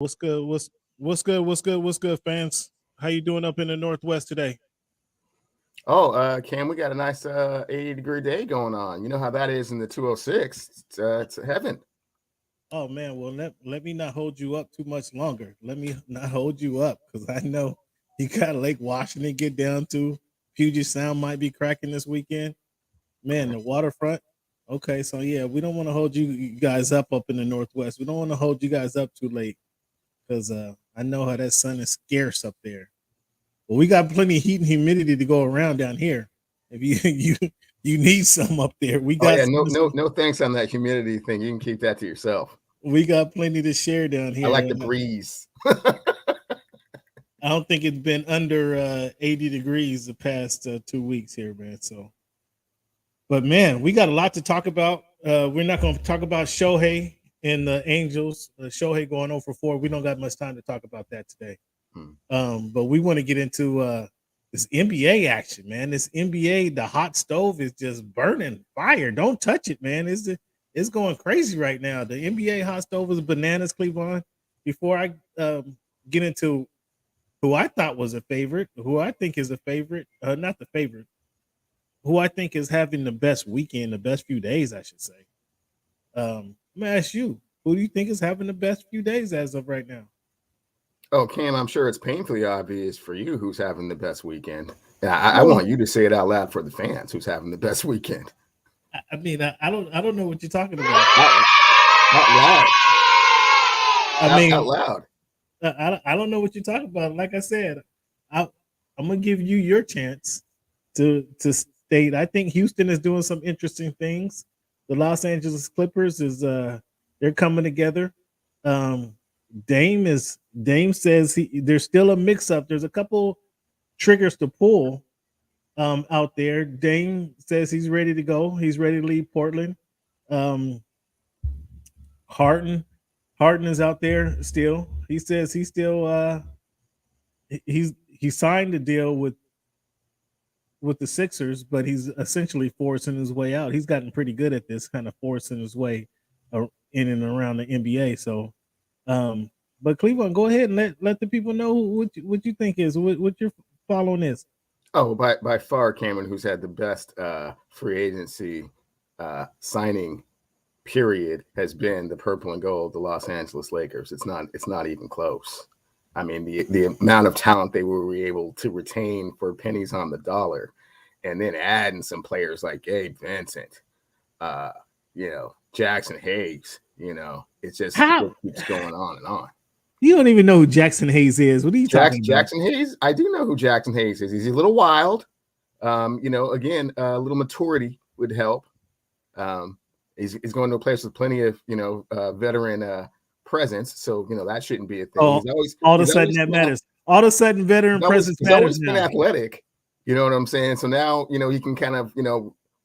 What's good? What's good? What's good? What's good, fans? How you doing up in the Northwest today? Oh, Cam, we got a nice 80-degree day going on. You know how that is in the 206. It's heaven. Oh man, well let me not hold you up too much longer. Let me not hold you up because I know you got Lake Washington get down to. Puget Sound might be cracking this weekend. Man, the waterfront. Okay, so yeah, we don't want to hold you guys up in the Northwest. We don't want to hold you guys up too late because I know how that sun is scarce up there. But we got plenty of heat and humidity to go around down here. If you you need some up there, we Oh got yeah, no, some. no, no. Thanks on that humidity thing. You can keep that to yourself. We got plenty to share down I here. like the And breeze. I don't think it's been under 80 degrees the past 2 weeks here, man. So, but man, we got a lot to talk about. We're not going to talk about Shohei and the Angels. Shohei going 0 for 4. We don't got much time to talk about that today. Hmm. But we want to get into this NBA action, man. This NBA, the hot stove is just burning fire. Don't touch it, man. It's going crazy right now. The NBA hot stove is bananas, Cleveland. Before I get into who I thought was a favorite, who I think is a favorite, not the favorite, who I think is having the best weekend, the best few days, I should say. I'm gonna ask you, who do you think is having the best few days as of right now? Oh, Cam, I'm sure it's painfully obvious for you who's having the best weekend. And I No, want you to say it out loud for the fans who's having the best weekend. I mean, I don't know what you're talking about. Out, out loud. I Out mean, loud. I don't know what you're talking about. Like I said, I I'm gonna give you your chance to state. I think Houston is doing some interesting things. The Los Angeles Clippers is they're coming together. Um, Dame says there's still a mix up. There's a couple triggers to pull out there. Dame says he's ready to go. He's ready to leave Portland. Um, Harden Harden is out there still. He says he's still he signed a deal with the Sixers, but he's essentially forcing his way out. He's gotten pretty good at this kind of forcing his way in and around the NBA. So, but Cleveland, go ahead and let the people know what you think is what you're following is. Oh, by far, Cameron, who's had the best free agency signing period, has been the purple and gold, the Los Angeles Lakers. It's not even close. I mean, the amount of talent they were able to retain for pennies on the dollar, and then adding some players like Gabe Vincent, uh, Jackson Hayes. It How just keeps going on and on. you don't even know who Jackson Hayes is? What are you talking about? Jackson Hayes, I do know who Jackson Hayes is. He's a little wild. Again, a little maturity would help. Um, he's going to a place with plenty of veteran presence, so that shouldn't be a thing. Oh, all of a He's sudden always that been matters. All of a sudden, veteran presence he's matters always been now. athletic. You know what I'm saying? So now he can kind of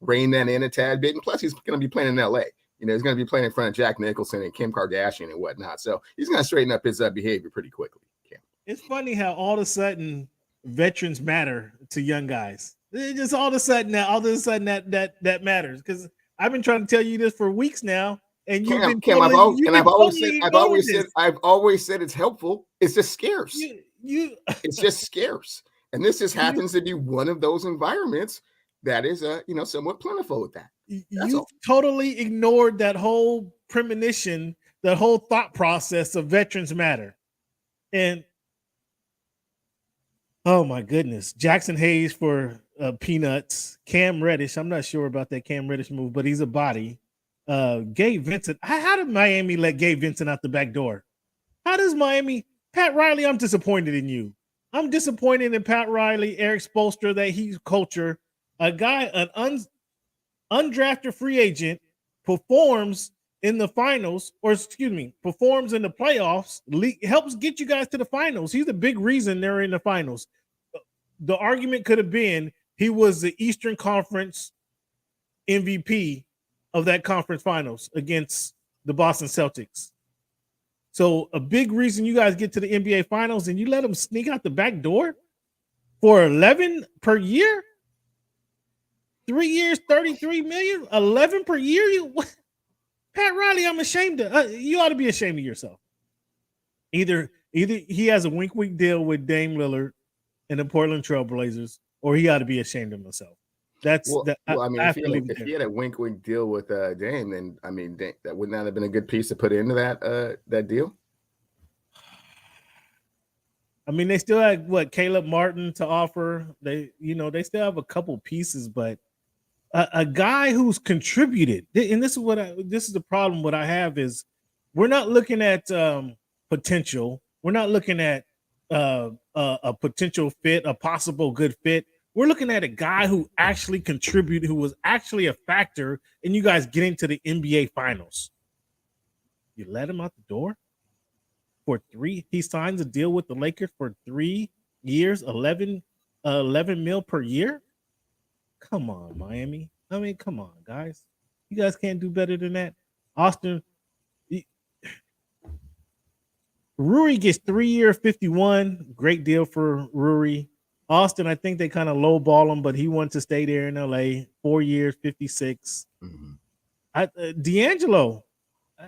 rein that in a tad bit, and plus he's going to be playing in L.A. He's going to be playing in front of Jack Nicholson and Kim Kardashian and whatnot. So he's going to straighten up his behavior pretty quickly. Kim. It's funny how all of a sudden veterans matter to young guys. It just all of a sudden now, all of a sudden that matters because I've been trying to tell you this for weeks now, and Cam, I've ignoring this. always said it's helpful. It's just scarce. You It's just scarce, and this just you, happens to be one of those environments that is somewhat plentiful with that. That's you all. totally ignored that whole premonition, that whole thought process of veterans matter, and oh my goodness, Jackson Hayes for peanuts. Cam Reddish. I'm not sure about that Cam Reddish move, but he's a body. Gabe Vincent. How did Miami let Gabe Vincent out the back door? How does Miami? Pat Riley, I'm disappointed in you. I'm disappointed in Pat Riley, Eric Spoelstra, that he's culture. A guy, undrafted free agent, performs in the finals, or excuse me, performs in the playoffs, helps get you guys to the finals. He's a big reason they're in the finals. The argument could have been he was the Eastern Conference MVP of that conference finals against the Boston Celtics. So a big reason you guys get to the NBA finals and you let them sneak out the back door for 11 per year? 3 years, 33 million, 11 per year. Pat Riley, I'm ashamed of. You ought to be ashamed of yourself. Either he has a wink deal with Dame Lillard and the Portland Trailblazers, or he ought to be ashamed of himself. That's Well, that. I mean, I have to leave it if there. he had a wink deal with Dame, then I mean, that wouldn't that have been a good piece to put into that deal? I mean, they still had Caleb Martin to offer. They still have a couple pieces, but a guy who's contributed, and this is the problem. What I have is we're not looking at potential. We're not looking at a potential fit, a possible good fit. We're looking at a guy who actually contributed, who was actually a factor in you guys getting to the NBA Finals. You let him out the door for 3. He signs a deal with the Lakers for 3 years, 11 mil per year. Come on, Miami. I mean, come on, guys. You guys can't do better than that. Austin, Rui gets 3 year 51. Great deal for Rui. Austin, I think they kind of lowball him, but he wanted to stay there in LA. 4 years, 56. D'Angelo,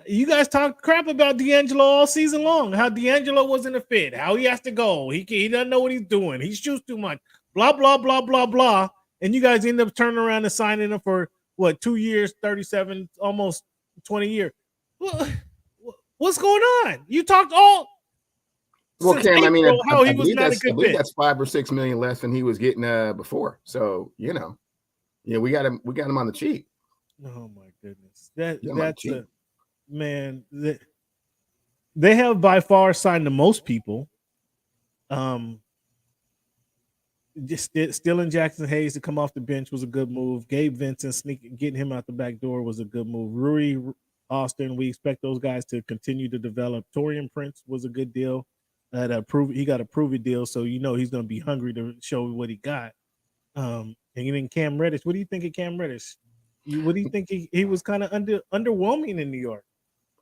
you guys talk crap about D'Angelo all season long. How D'Angelo wasn't a fit. How he has to go. He doesn't know what he's doing. He shoots too much. Blah blah blah blah blah. And you guys end up turning around and signing him for 2 years, 37, almost 20 years. What's going on? You talked all. Well, Cam, I mean, how he was not a good fit. That's $5 or $6 million less than he was getting before. So we got him on the cheap. Oh my goodness, that's a man. They have by far signed the most people. Just stealing Jackson Hayes to come off the bench was a good move. Gabe Vincent getting him out the back door was a good move. Rui, Austin, we expect those guys to continue to develop. Taurean Prince was a good deal. He got a prove it deal, so he's going to be hungry to show what he got. And then Cam Reddish. What do you think of Cam Reddish? What do you think he was kind of underwhelming in New York?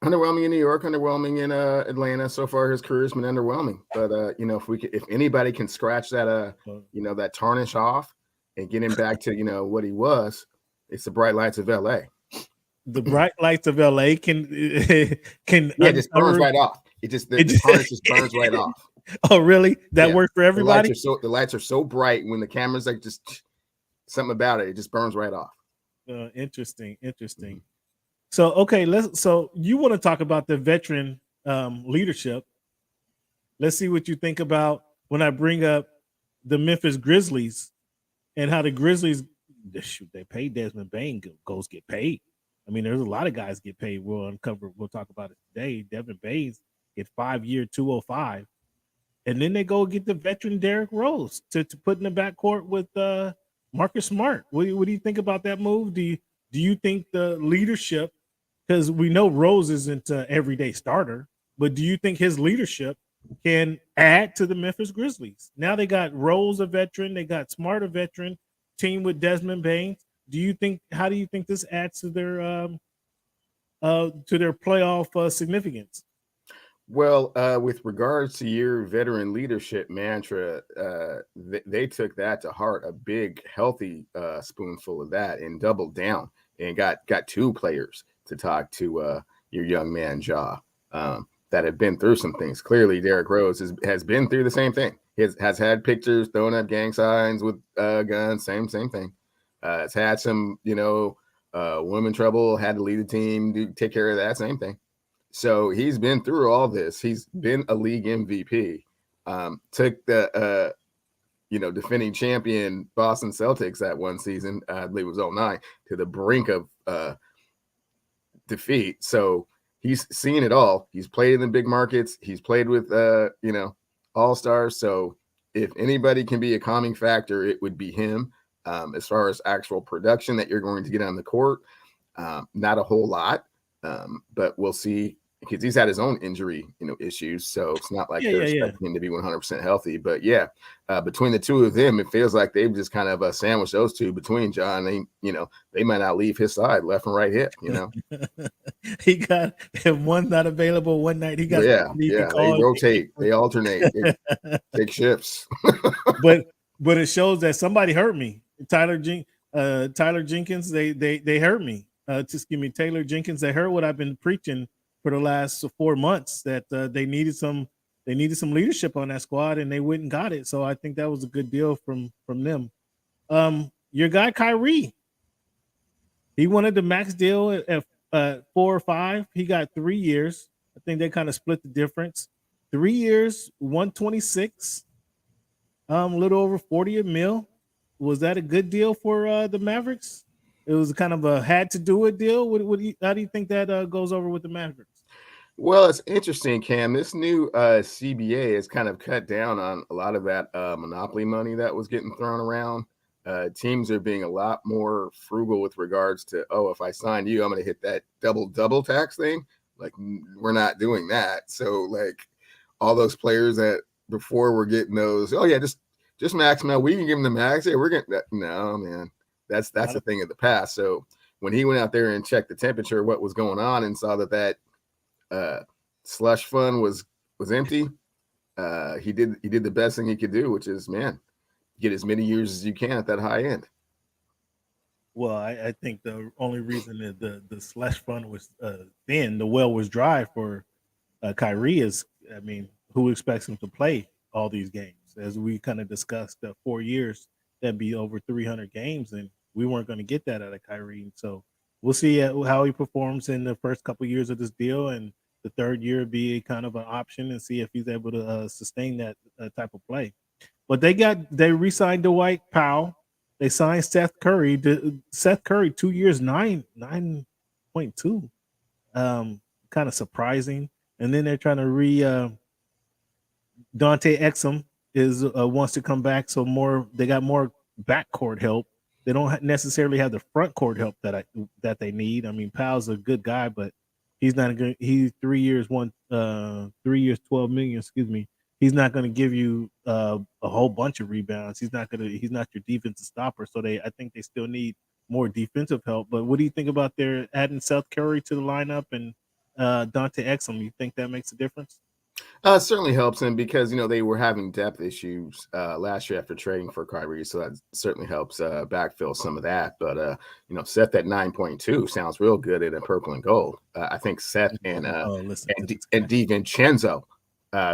Underwhelming in New York, underwhelming in Atlanta. So far, his career's been underwhelming. But if anybody can scratch that that tarnish off and get him back to what he was, it's the bright lights of LA. The bright lights of LA can it just burns right off. The tarnish just burns right off. Oh, really? That worked for everybody? The lights are so bright when the camera's like just something about it. It just burns right off. Interesting. So, okay, so you want to talk about the veteran leadership. Let's see what you think about when I bring up the Memphis Grizzlies and how the Grizzlies, they pay Desmond Bane, goes get paid. I mean, there's a lot of guys get paid. We'll talk about it today. Devin Baines get 5 year, 205. And then they go get the veteran Derrick Rose to put in the backcourt with Marcus Smart. What do you think about that move? Do you think the leadership, because we know Rose isn't an everyday starter, but do you think his leadership can add to the Memphis Grizzlies? Now they got Rose a veteran, they got Smart a veteran, team with Desmond Baines. How do you think this adds to their playoff significance? Well, with regards to your veteran leadership mantra, they took that to heart, a big, healthy spoonful of that, and doubled down and got 2 players to talk to your young man, Ja, that have been through some things. Clearly, Derrick Rose has been through the same thing. He has had pictures throwing up gang signs with guns, same thing. Has had some, women trouble, had to lead the team, take care of that, same thing. So he's been through all this. He's been a league MVP. Took the defending champion Boston Celtics that one season, I believe it was 2009, to the brink of defeat. So he's seen it all. He's played in the big markets. He's played with all-stars. So if anybody can be a calming factor, it would be him. As far as actual production that you're going to get on the court, not a whole lot. But we'll see, because he's had his own injury, issues. So it's not like they're expecting him to be 100% healthy. But between the two of them, it feels like they've just kind of sandwiched those two between John. They might not leave his side, left and right hip. He got, if one's not available one night, he got they rotate, they alternate, they take shifts. but it shows that somebody hurt me. Tyler Jenkins, they hurt me. Taylor Jenkins, they heard what I've been preaching for the last 4 months, that they needed some they needed some leadership on that squad, and they went and got it. So I think that was a good deal from them. Your guy Kyrie, he wanted the max deal at 4 or 5. He got 3 years. I think they kind of split the difference. 3 years, 126, a little over 40 a mil. Was that a good deal for the Mavericks? It was kind of a had to do it deal. How do you think that goes over with the Mavericks? Well, it's interesting, Cam. This new CBA has kind of cut down on a lot of that monopoly money that was getting thrown around. Teams are being a lot more frugal with regards to, oh, if I sign you, I'm going to hit that double tax thing. Like, we're not doing that. So, like, all those players that before were getting those, oh yeah, just max them out. We can give them the max. Yeah, we're getting that. No, man, that's a thing of the past. So when he went out there and checked the temperature of what was going on and saw that slush fund was empty, he did the best thing he could do, which is, man, get as many years as you can at that high end. Well, I think the only reason that the slush fund was thin, the well was dry for Kyrie is, I mean, who expects him to play all these games? As we kind of discussed, 4 years, that'd be over 300 games, and we weren't going to get that out of Kyrie. So we'll see how he performs in the first couple years of this deal, and the third year be kind of an option, and see if he's able to sustain that type of play. But they re-signed Dwight Powell. They signed Seth Curry. Seth Curry 2 years, 9.2. Kind of surprising. And then they're trying to Dante Exum is wants to come back, so they got more backcourt help. They don't necessarily have the front court help that they need. I mean, Powell's a good guy, but he's not good. He's 3 years, 12 million. Excuse me. He's not going to give you a whole bunch of rebounds. He's not your defensive stopper. So I think they still need more defensive help. But what do you think about their adding Seth Curry to the lineup and Dante Exum? You think that makes a difference? Certainly helps him because, they were having depth issues last year after trading for Kyrie. So that certainly helps backfill some of that. But, Seth at 9.2 sounds real good in a purple and gold. I think Seth and DiVincenzo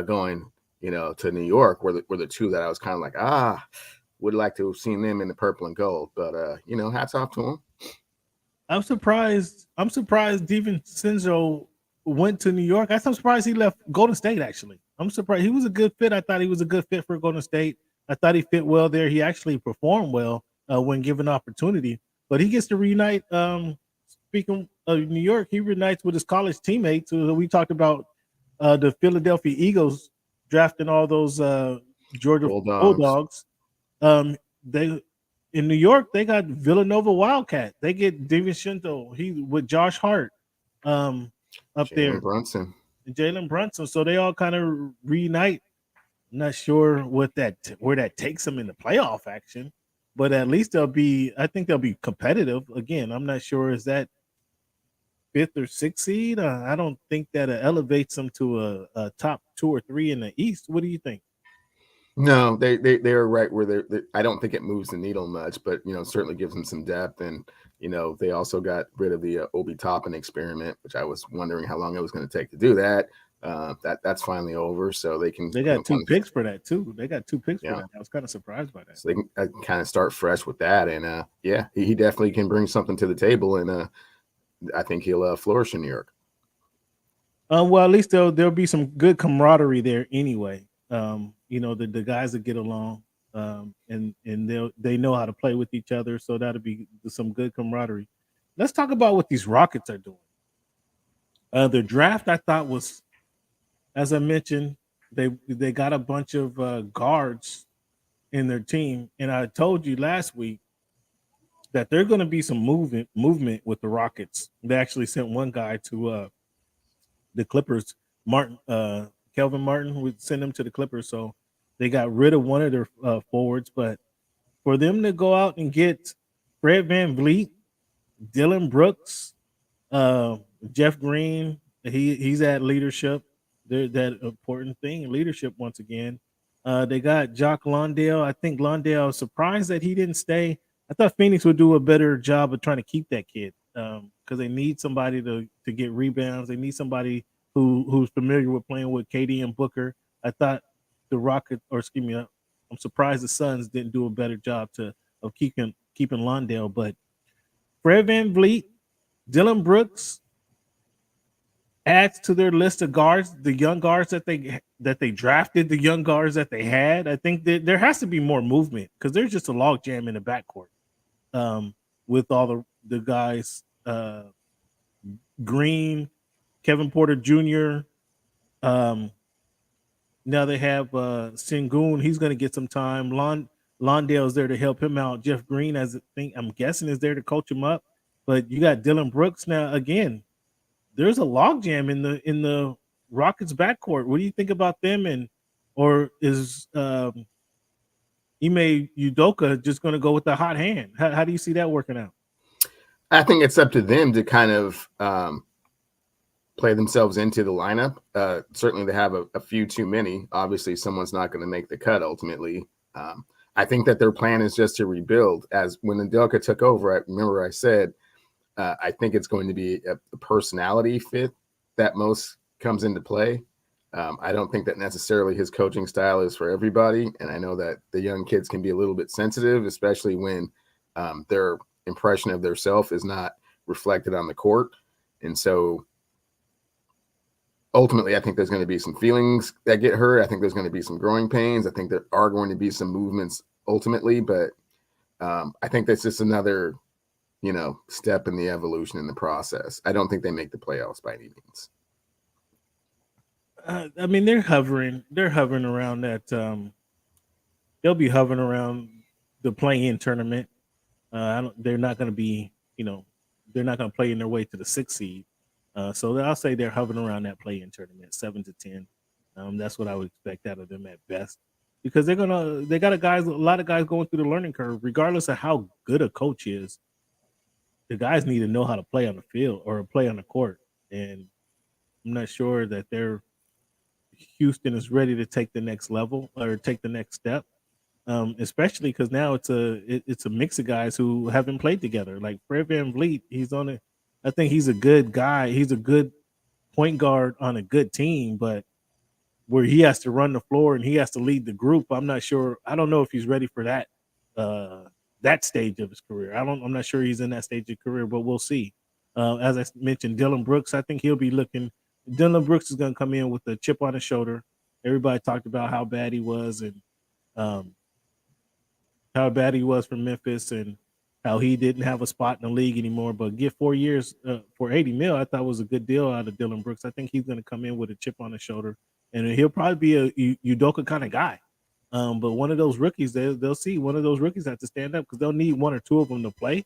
going, to New York were the two that I was kind of like, would like to have seen them in the purple and gold. But, hats off to him. I'm surprised DiVincenzo went to New York. I'm surprised he left Golden State, actually. I'm surprised. He was a good fit. I thought he was a good fit for Golden State. I thought he fit well there. He actually performed well when given opportunity. But he gets to reunite. Speaking of New York, he reunites with his college teammates. So we talked about the Philadelphia Eagles drafting all those Georgia Bulldogs. They in New York, they got Villanova Wildcat. They get DiVincenzo. He with Josh Hart up there. Jalen Brunson. So they all kind of reunite. I'm not sure where that takes them in the playoff action, but at least I think they'll be competitive. Again, I'm not sure is that 5th or 6th seed. I don't think that elevates them to a top 2 or 3 in the East. What do you think? No, they're right where they're. I don't think it moves the needle much, but certainly gives them some depth. And they also got rid of the Obi Toppin experiment, which I was wondering how long it was going to take to do that. That's finally over, so they can. They got 2 picks for that too. They got 2 picks for that. I was kind of surprised by that. So they can kind of start fresh with that, and he definitely can bring something to the table, and I think he'll flourish in New York. Well, at least there'll be some good camaraderie there anyway. The guys that get along, and they know how to play with each other, so that'll be some good camaraderie. Let's talk about what these Rockets are doing. The draft, I thought, was, as I mentioned, they got a bunch of guards in their team, and I told you last week that there's going to be some movement with the Rockets. They actually sent one guy to the Clippers, Kelvin Martin, would send him to the Clippers. So they got rid of one of their forwards, but for them to go out and get Fred VanVleet, Dylan Brooks, Jeff Green, he's at leadership. They're that important thing, leadership once again. They got Jock Londale. I think Londale, I was surprised that he didn't stay. I thought Phoenix would do a better job of trying to keep that kid because they need somebody to get rebounds. They need somebody who's familiar with playing with KD and Booker. I thought the Rocket, or excuse me, I'm surprised the Suns didn't do a better job to of keeping Londale. But Fred Van Vliet, Dylan Brooks adds to their list of guards, the young guards that they drafted, the young guards that they had. I think that there has to be more movement because there's just a log jam in the backcourt with all the guys, Green, Kevin Porter Jr. Um, Now they have Sengun. He's going to get some time. Londale's there to help him out. Jeff Green, as I think I'm guessing, is there to coach him up. But you got Dylan Brooks now. Again, there's a logjam in the Rockets backcourt. What do you think about them? And or is Ime Udoka just going to go with the hot hand? How do you see that working out? I think it's up to them to kind of play themselves into the lineup. Certainly they have a few too many. Obviously, someone's not going to make the cut ultimately. I think that their plan is just to rebuild. As when Udoka took over, I remember I said, I think it's going to be a personality fit that most comes into play. I don't think that necessarily his coaching style is for everybody. And I know that the young kids can be a little bit sensitive, especially when their impression of their self is not reflected on the court. And so ultimately, I think there's going to be some feelings that get hurt. I think there's going to be some growing pains. I think there are going to be some movements ultimately, but I think that's just another, step in the evolution in the process. I don't think they make the playoffs by any means. I mean, they're hovering around that. They'll be hovering around the play-in tournament. They're not going to be, they're not going to play in their way to the 6th seed. So I'll say they're hovering around that play-in tournament, 7 to 10. That's what I would expect out of them at best, because they got a lot of guys going through the learning curve, regardless of how good a coach is. The guys need to know how to play on the field or play on the court, and I'm not sure that Houston is ready to take the next level or take the next step. Especially because now it's a mix of guys who haven't played together. Like Fred Van Vliet, I think he's a good guy. He's a good point guard on a good team, but where he has to run the floor and he has to lead the group, I'm not sure. I don't know if he's ready for that stage of his career. I'm not sure he's in that stage of career, but we'll see. As I mentioned, Dylan Brooks, I think he'll be looking. Dylan Brooks is going to come in with a chip on his shoulder. Everybody talked about how bad he was and how bad he was for Memphis and how he didn't have a spot in the league anymore. But get 4 years for $80 million, I thought was a good deal out of Dylan Brooks. I think he's going to come in with a chip on his shoulder, and he'll probably be a Udoka kind of guy. But one of those rookies, they'll see one of those rookies have to stand up because they'll need one or two of them to play,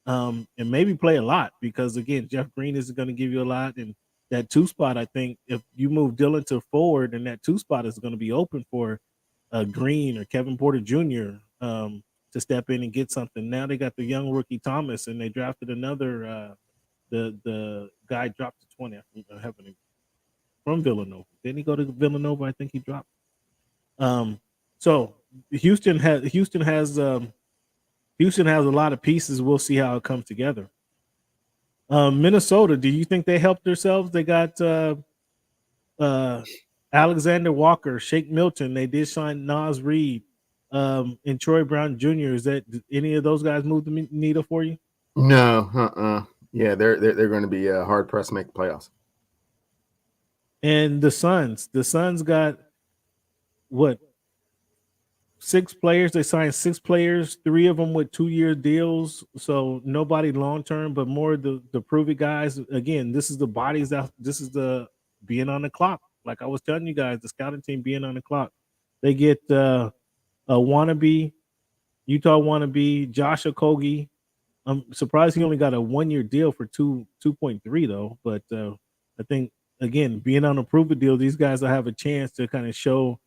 and maybe play a lot because, again, Jeff Green is going to give you a lot. And that 2 spot, I think, if you move Dylan to forward, and that 2 spot is going to be open for Green or Kevin Porter Jr. To step in and get something. Now they got the young rookie Thomas, and they drafted another. The guy dropped to 20. I haven't from Villanova. Didn't he go to Villanova? I think he dropped. So Houston has a lot of pieces. We'll see how it comes together. Minnesota, do you think they helped themselves? They got Alexander Walker, Shake Milton. They did sign Nas Reed, and Troy Brown Jr. Is that any of those guys move the needle for you? No, yeah, they're going to be hard pressed to make the playoffs. And the Suns got what? 6 players. They signed 6 players, 3 of them with 2-year deals. So nobody long term, but more the prove it guys. Again, this is the bodies out. This is the being on the clock. Like I was telling you guys, the scouting team being on the clock. They get a wannabe, Utah wannabe, Josh Okogie. I'm surprised he only got a 1-year deal for 2.3 though. But I think again, being on a prove it deal, these guys will have a chance to kind of show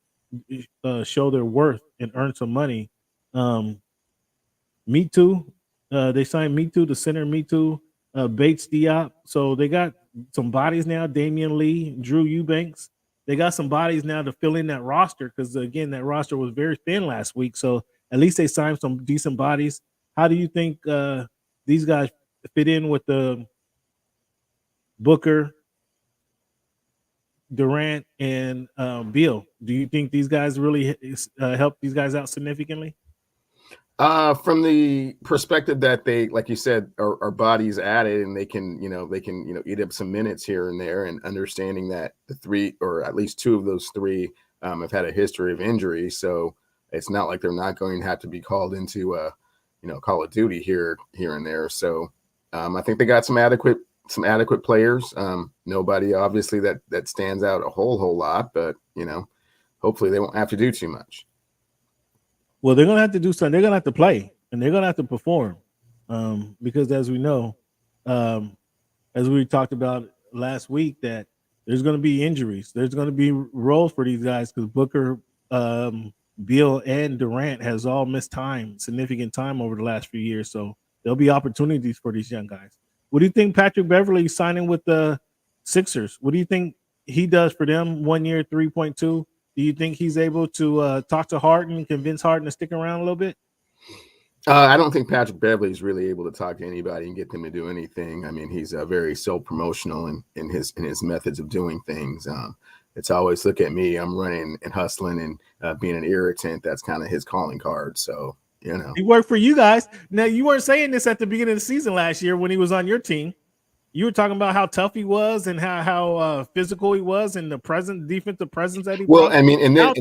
their worth and earn some money. Me Too. They signed Me Too, the center Me Too, Bates Diop. So they got some bodies now. Damian Lee, Drew Eubanks. They got some bodies now to fill in that roster because again, that roster was very thin last week. So at least they signed some decent bodies. How do you think these guys fit in with the Booker, Durant and Beal. Do you think these guys really help these guys out significantly? From the perspective that they, like you said, are bodies added, and they can eat up some minutes here and there, and understanding that the three, or at least two of those three, have had a history of injury, so it's not like they're not going to have to be called into Call of Duty here and there. So I think they got some adequate players. Nobody obviously that stands out a whole lot, but hopefully they won't have to do too much. Well, they're gonna have to do something. They're gonna have to play, and they're gonna have to perform, because as we know, um, as we talked about last week, that there's going to be injuries. There's going to be roles for these guys because Booker, Beal, and Durant has all missed significant time over the last few years. So there'll be opportunities for these young guys. What do you think Patrick Beverly signing with the Sixers? What do you think he does for them? 1 year, 3.2. Do you think he's able to talk to Harden and convince Harden to stick around a little bit? I don't think Patrick Beverly is really able to talk to anybody and get them to do anything. I mean, he's very self-promotional in his methods of doing things. It's always look at me, I'm running and hustling and being an irritant. That's kind of his calling card. So he worked for you guys. Now you weren't saying this at the beginning of the season last year when he was on your team. You were talking about how tough he was and how physical he was and the defensive presence that he brought. I mean, and then the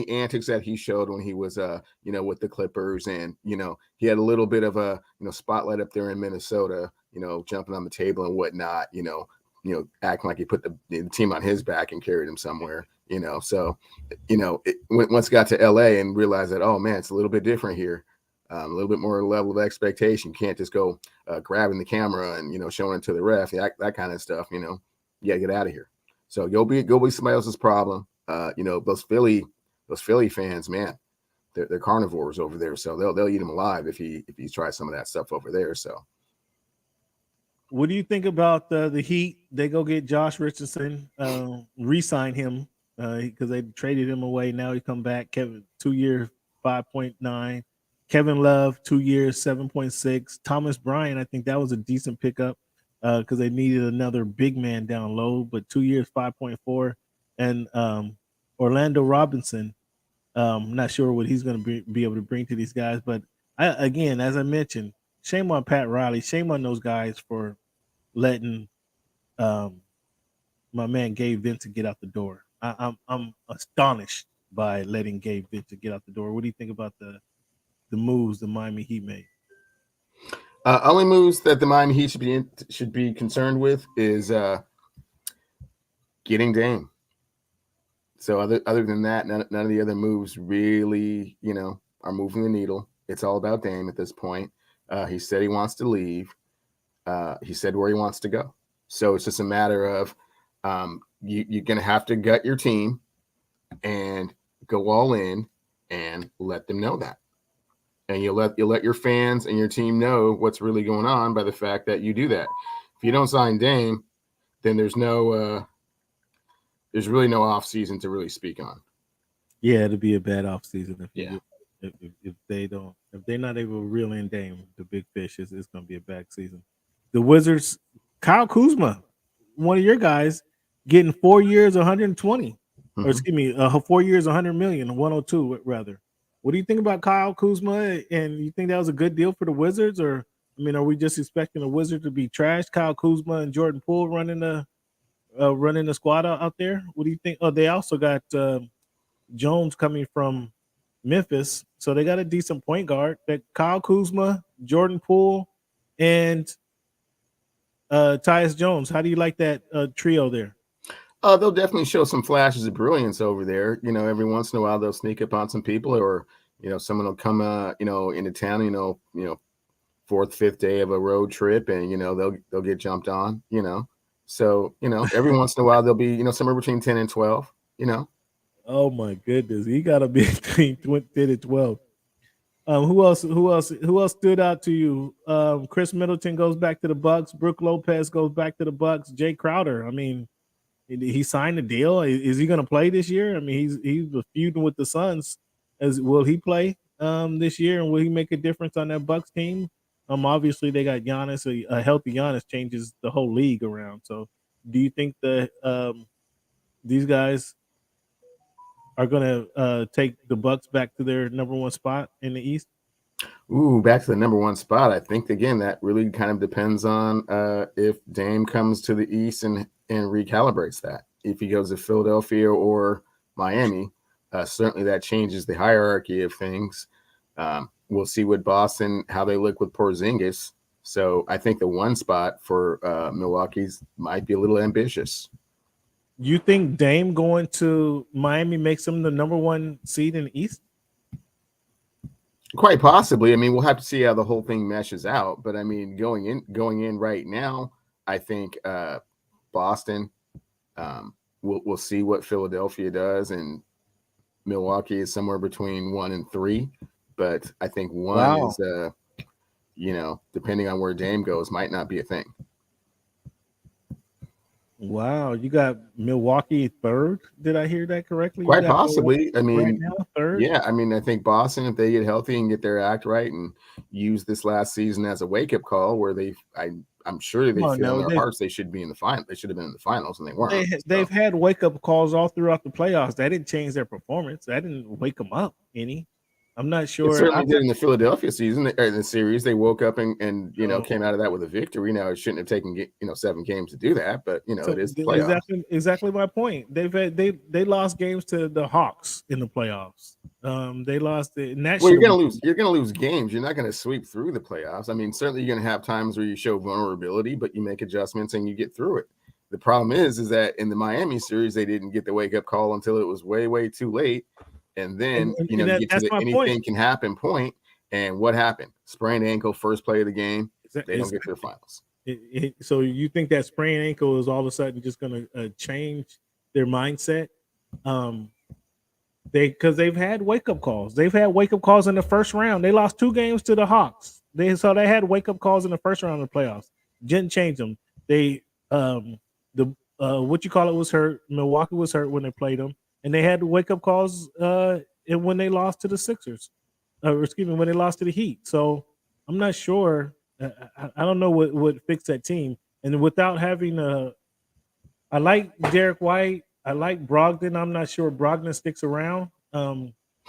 antics that he showed when he was with the Clippers, and he had a little bit of a spotlight up there in Minnesota, jumping on the table and whatnot, acting like he put the team on his back and carried him somewhere, so once got to LA and realized that, oh man, it's a little bit different here. A little bit more level of expectation. You can't just go grabbing the camera and showing it to the ref, that kind of stuff. Yeah, get out of here. So go be somebody else's problem. Those Philly fans, man, they're carnivores over there, so they'll eat him alive if he tries some of that stuff over there. So, what do you think about the Heat? They go get Josh Richardson, re-sign him because they traded him away. Now he come back. Kevin, 2 year, 5.9. Kevin Love, 2 years, 7.6. Thomas Bryant, I think that was a decent pickup because they needed another big man down low, but 2 years, 5.4. And Orlando Robinson, not sure what he's going to be able to bring to these guys. But again, as I mentioned, shame on Pat Riley. Shame on those guys for letting my man Gabe Vincent get out the door. I'm astonished by letting Gabe Vincent get out the door. What do you think about the moves the Miami Heat made? Only moves that the Miami Heat should be concerned with is getting Dame. So other than that, none of the other moves really, are moving the needle. It's all about Dame at this point. He said he wants to leave. He said where he wants to go. So it's just a matter of you're going to have to gut your team and go all in and let them know that. And you let your fans and your team know what's really going on by the fact that you do that. If you don't sign Dame, then there's really no off season to really speak on. Yeah, it'll be a bad off season if they're not able to reel in Dame, the big fish. It's going to be a bad season. The Wizards, Kyle Kuzma, one of your guys, getting 4 years, 120, or excuse me, 4 years, 100 million, 102 rather. What do you think about Kyle Kuzma? And you think that was a good deal for the Wizards, or are we just expecting the Wizards to be trashed? Kyle Kuzma and Jordan Poole running the squad out there. What do you think? Oh, they also got Jones coming from Memphis, so they got a decent point guard. That Kyle Kuzma, Jordan Poole, and Tyus Jones. How do you like that trio there? They'll definitely show some flashes of brilliance over there. Every once in a while they'll sneak up on some people, or someone will come into town. Fourth, fifth day of a road trip, and they'll get jumped on. So every once in a while they'll be somewhere between 10 and 12. Oh my goodness, he got to be between 10 and 12. Who else stood out to you? Chris Middleton goes back to the Bucks. Brook Lopez goes back to the Bucks. Jay Crowder. He signed a deal. Is he going to play this year? He's feuding with the Suns. Will he play this year, and will he make a difference on that Bucks team? Obviously they got Giannis. A healthy Giannis changes the whole league around. So, do you think these guys are going to take the Bucks back to their number one spot in the East? Ooh, back to the number one spot. I think again that really kind of depends on if Dame comes to the East and recalibrates that. If he goes to Philadelphia or Miami, certainly that changes the hierarchy of things. We'll see what Boston, how they look with Porzingis. So I think the one spot for Milwaukee's might be a little ambitious. You think Dame going to Miami makes him the number one seed in the East? Quite possibly. I mean, we'll have to see how the whole thing meshes out. But I mean, going in right now, I think Boston. We'll see what Philadelphia does, and Milwaukee is somewhere between 1 and 3. But I think one is, depending on where Dame goes, might not be a thing. Wow, you got Milwaukee third. Did I hear that correctly? Quite possibly. I mean, right now, third. Yeah, I mean, I think Boston, if they get healthy and get their act right and use this last season as a wake-up call, where I'm sure they feel in their hearts they should be in the final. They should have been in the finals, and they weren't. They've had wake-up calls all throughout the playoffs. That didn't change their performance. That didn't wake them up any. I'm not sure. It certainly did in the Philadelphia season, or in the series. They woke up and came out of that with a victory. Now it shouldn't have taken 7 games to do that, but it is the playoffs. Exactly my point. They lost games to the Hawks in the playoffs. They lost it. Well, you're gonna lose. You're gonna lose games. You're not gonna sweep through the playoffs. I mean, certainly you're gonna have times where you show vulnerability, but you make adjustments and you get through it. The problem is that in the Miami series, they didn't get the wake up call until it was way, way too late. And then you get to the anything can happen point. And what happened? Sprained ankle, first play of the game. They don't get to the finals. So you think that sprained ankle is all of a sudden just going to change their mindset? Because they've had wake up calls. They've had wake up calls in the first round. They lost 2 games to the Hawks. They had wake up calls in the first round of the playoffs. Didn't change them. They was hurt. Milwaukee was hurt when they played them. And they had wake up calls when they lost to the Sixers, when they lost to the Heat. So I'm not sure. I don't know what fixed that team. And without having I like Derek White. I like Brogdon. I'm not sure Brogdon sticks around.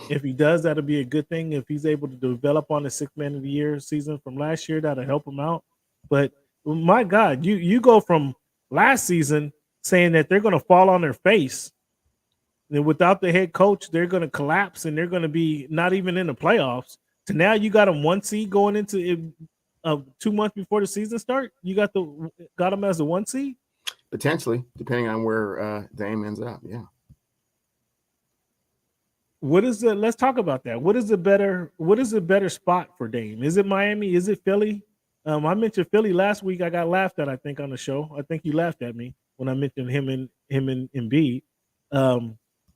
If he does, that'll be a good thing. If he's able to develop on the 6th man of the year season from last year, that'll help him out. But my God, you go from last season saying that they're going to fall on their face. And without the head coach, they're going to collapse and they're going to be not even in the playoffs. So now you got them 1 seed going into it, 2 months before the season start. You got them as a 1 seed, potentially, depending on where Dame ends up. Yeah. Let's talk about that. What is a better spot for Dame? Is it Miami? Is it Philly? I mentioned Philly last week. I got laughed at, I think, on the show. I think you laughed at me when I mentioned him and Embiid.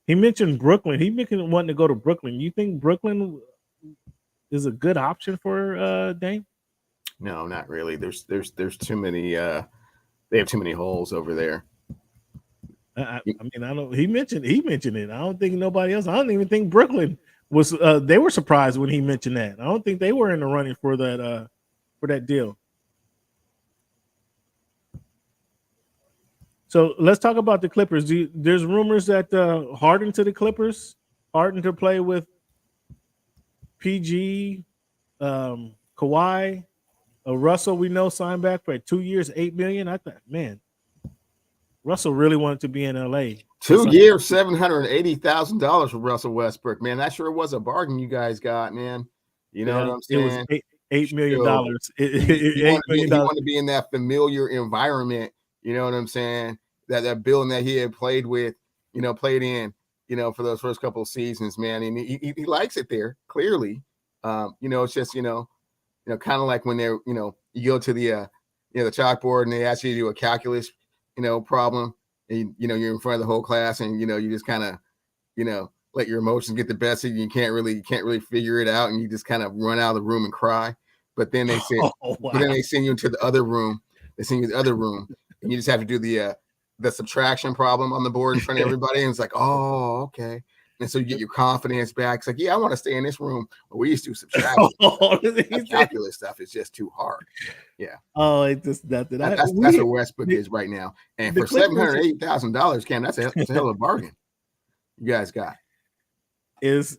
He mentioned Brooklyn. He mentioned wanting to go to Brooklyn. You think Brooklyn is a good option for Dame? No, not really. There's too many. They have too many holes over there. I mean, I don't. He mentioned it. I don't think nobody else. I don't even think Brooklyn was. They were surprised when he mentioned that. I don't think they were in the running for that deal. So let's talk about the Clippers. There's rumors that Harden to the Clippers, Harden to play with PG, Kawhi, Russell. We know signed back for 2 years, $8 million. I thought, man, Russell really wanted to be in LA. 2 years, $780,000 for Russell Westbrook. Man, that sure was a bargain you guys got, man. You know what I'm saying? It was $8 million. He wanted to be in that familiar environment. You know what I'm saying? That building that he had played in, for those first couple of seasons, man. And he likes it there, clearly. It's just, kind of like when they're, you go to the chalkboard and they ask you to do a calculus, problem. And, you're in front of the whole class and, you just kind of, let your emotions get the best of you. You can't really figure it out. And you just kind of run out of the room and cry. But then they say, but then they send you into the other room. They send you to the other room. And you just have to do the subtraction problem on the board in front of everybody. And it's like, oh, okay. And so you get your confidence back. It's like, yeah, I want to stay in this room. But we used to subtract. That calculus stuff is just too hard. Yeah. Oh, it's just nothing. That's where Westbrook is right now. And for $780,000, Cam, that's a hell of a bargain. You guys got is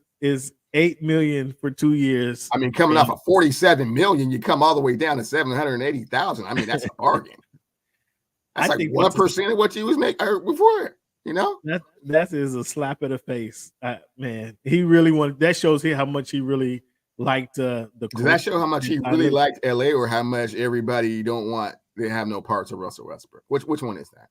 $8 million for 2 years. I mean, coming off of $47 million, you come all the way down to $780,000. I mean, that's a bargain. That's like 1% of what you was making before. You know, that is a slap in the face. Man, he really wanted. That shows here how much he really liked the. Does that show how much he really liked LA, or how much everybody don't want? They have no parts of Russell Westbrook. Which one is that?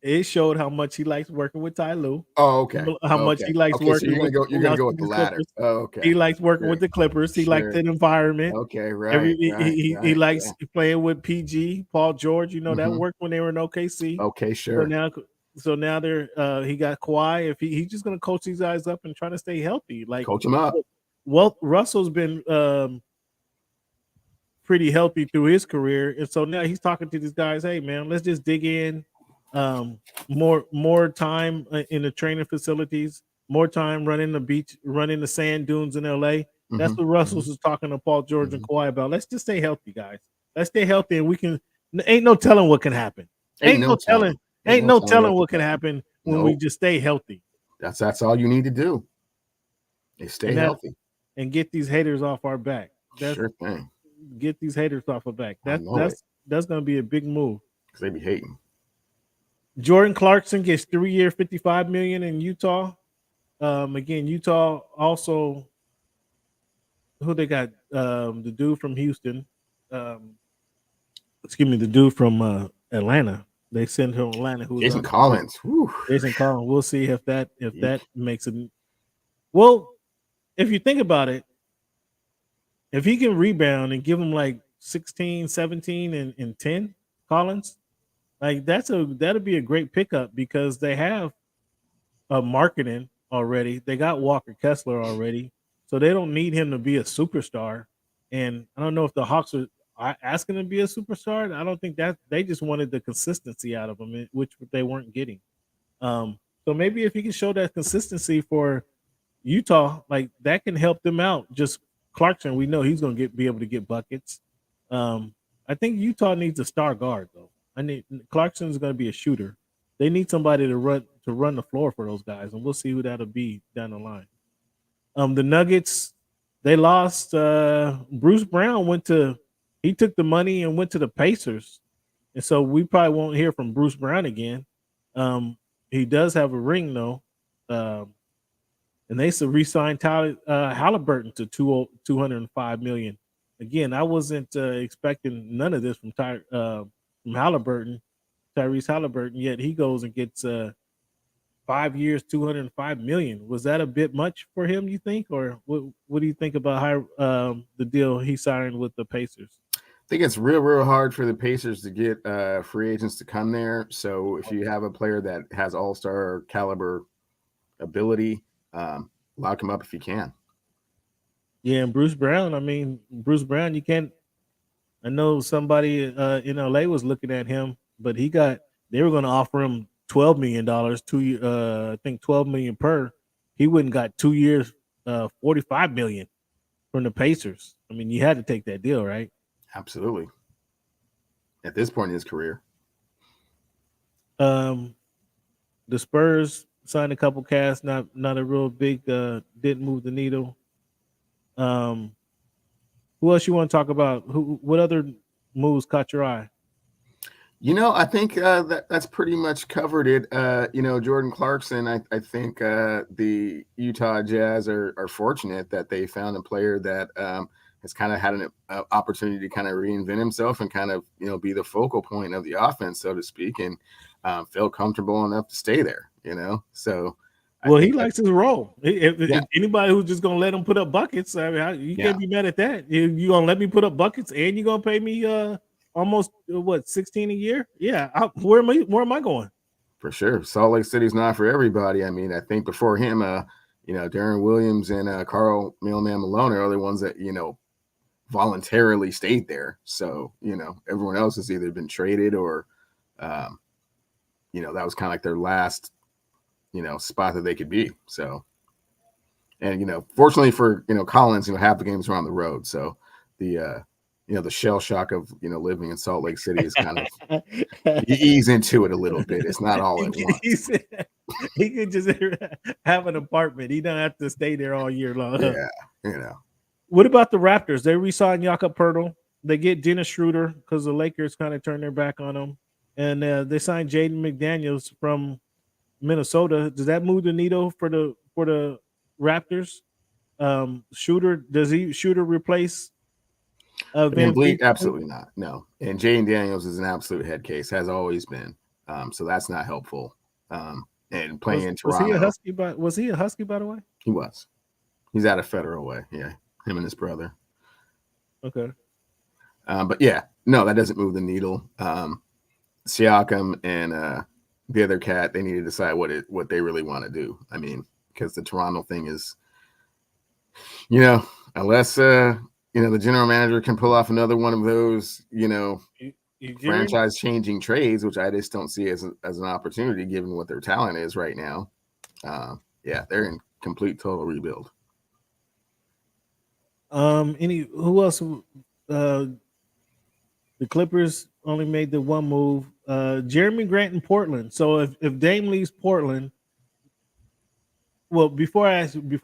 It showed how much he likes working with Ty Lue. Oh, okay. How much he likes working. So you're gonna go with the latter. Oh, okay. He likes working with the Clippers. He liked the environment. Okay, right. He likes playing with PG, Paul George. You know that worked when they were in OKC. Okay, sure. So now they're he got Kawhi. If he's just gonna coach these guys up and try to stay healthy, like coach them up. Well, Russell's been pretty healthy through his career, and so now he's talking to these guys. Hey, man, let's just dig in. More time in the training facilities, more time running the beach, running the sand dunes in LA. That's what Russell's is talking to Paul George and Kawhi about. Let's just stay healthy, guys. Let's stay healthy, and we can. Ain't no telling what can happen. Ain't no telling what can happen when we just stay healthy. That's all you need to do. Is stay healthy and get these haters off our back. Sure thing. Get these haters off our back. That's going to be a big move. Because they be hating. Jordan Clarkson gets 3-year, $55 million in Utah. Again, Utah also. Who they got? The dude from Houston. Excuse me, the dude from Atlanta. They sent him to Atlanta. Jason Collins. Jason Collins. We'll see if that makes it. Well, if you think about it, if he can rebound and give him like 16, 17, and 10, Collins, like that'll be a great pickup because they have marketing already. They got Walker Kessler already, so they don't need him to be a superstar. And I don't know if the Hawks are asking him to be a superstar. I don't think that they just wanted the consistency out of him, which they weren't getting. So maybe if he can show that consistency for Utah, like that can help them out. Just Clarkson, we know he's going to be able to get buckets. I think Utah needs a star guard though. Clarkson is going to be a shooter. They need somebody to run the floor for those guys, and we'll see who that'll be down the line. The Nuggets, they lost. Bruce Brown he took the money and went to the Pacers, and so we probably won't hear from Bruce Brown again. He does have a ring though, and they re-signed Halliburton to $205 million. Again, I wasn't expecting none of this from Halliburton, Tyrese Halliburton. Yet he goes and gets 5 years, $205 million. Was that a bit much for him, you think, or what do you think about the deal he signed with the Pacers? I think it's real hard for the Pacers to get free agents to come there. So if you have a player that has all-star caliber ability, lock him up if you can. Yeah, and Bruce Brown, you can't. I know somebody in LA was looking at him, but they were going to offer him $12 million, I think $12 million per. He went and got 2 years, $45 million from the Pacers. I mean, you had to take that deal, right? Absolutely. At this point in his career. The Spurs signed a couple casts, not a real big, didn't move the needle. Who else you want to talk about? What other moves caught your eye? I think that's pretty much covered it. Jordan Clarkson, I think the Utah Jazz are fortunate that they found a player that has kind of had an opportunity to kind of reinvent himself and kind of, be the focal point of the offense, so to speak, and felt comfortable enough to stay there, So, he likes his role. If anybody who's just gonna let him put up buckets, you can't be mad at that. You gonna let me put up buckets and you're gonna pay me almost 16 a year? Yeah, where am I going? For sure, Salt Lake City's not for everybody. I mean, I think before him, Darren Williams and Carl Mailman Malone are the ones that voluntarily stayed there. So everyone else has either been traded or that was kind of like their last spot that they could be. So And fortunately for Collins, half the games are on the road, so the the shell shock of living in Salt Lake City is kind of you ease into it a little bit. It's not all at He once. said he could just have an apartment. He don't have to stay there all year long. Yeah, you know. What about the Raptors? They re-signed Jakob Poeltl. They get Dennis Schroeder because the Lakers kind of turned their back on him, and they signed Jaden McDaniels from Minnesota. Does that move the needle for the Raptors? Shooter, Shooter replace And Van Bleak, Fleet? absolutely not. No. And Jaden Daniels is an absolute head case, has always been. So that's not helpful. And playing in Was he a Toronto, Husky? Was he a Husky by the way? he was. He's out of Federal Way. Yeah, him and his brother. Okay. But yeah, no, that doesn't move the needle. Siakam and the other cat, they need to decide what they really want to do. I mean, because the Toronto thing is, unless the general manager can pull off another one of those, franchise changing trades, which I just don't see as an opportunity given what their talent is right now. Yeah, they're in complete total rebuild. Who else? The Clippers only made the one move. Jeremy Grant in Portland. So if Dame leaves Portland, well, before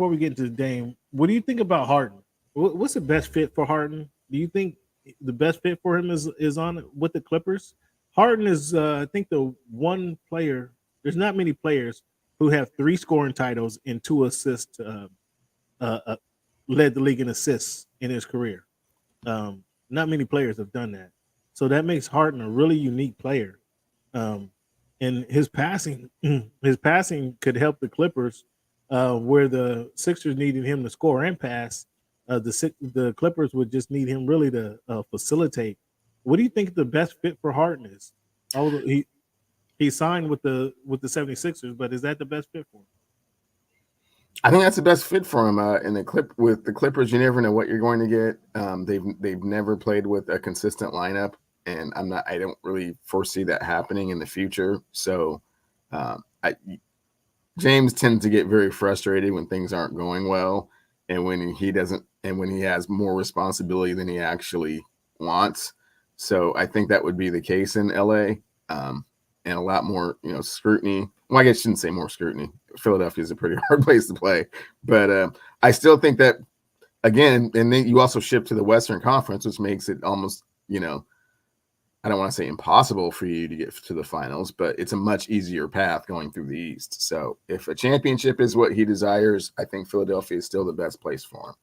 we get into Dame, what do you think about Harden? What's the best fit for Harden? Do you think the best fit for him is on with the Clippers? Harden is, I think, the one player. There's not many players who have 3 scoring titles and 2 assists. Led the league in assists in his career. Not many players have done that, so that makes Harden a really unique player. Um, and his passing, his passing could help the Clippers, where the Sixers needed him to score and pass. The Clippers would just need him really to facilitate. What do you think the best fit for Harden is? Although he signed with the 76ers, but is that the best fit for him? I think that's the best fit for him. In the with the Clippers, you never know what you're going to get. They've never played with a consistent lineup, and I don't really foresee that happening in the future. So, James tends to get very frustrated when things aren't going well, and when he has more responsibility than he actually wants. So I think that would be the case in LA, and a lot more scrutiny. Well, I guess I shouldn't say more scrutiny. Philadelphia is a pretty hard place to play, but I still think that again, and then you also ship to the Western Conference, which makes it almost I don't want to say impossible for you to get to the finals, but it's a much easier path going through the East. So if a championship is what he desires, I think Philadelphia is still the best place for him.